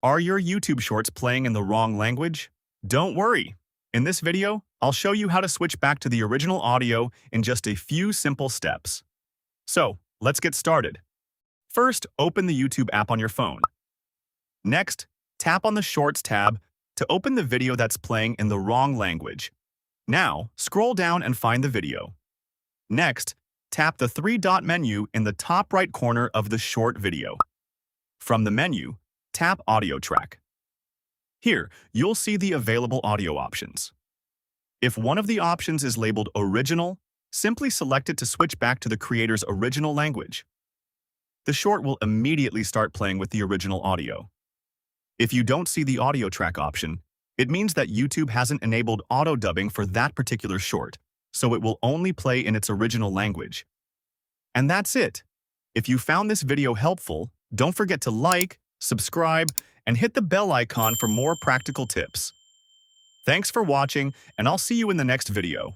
Are your YouTube shorts playing in the wrong language? Don't worry. In this video, I'll show you how to switch back to the original audio in just a few simple steps. So, let's get started. First, open the YouTube app on your phone. Next, tap on the Shorts tab to open the video that's playing in the wrong language. Now, scroll down and find the video. Next, tap the three-dot menu in the top right corner of the short video. From the menu, tap Audio Track. Here, you'll see the available audio options. If one of the options is labeled Original, simply select it to switch back to the creator's original language. The short will immediately start playing with the original audio. If you don't see the audio track option, it means that YouTube hasn't enabled auto-dubbing for that particular short, so it will only play in its original language. And that's it. If you found this video helpful, don't forget to like, subscribe, and hit the bell icon for more practical tips. Thanks for watching, and I'll see you in the next video.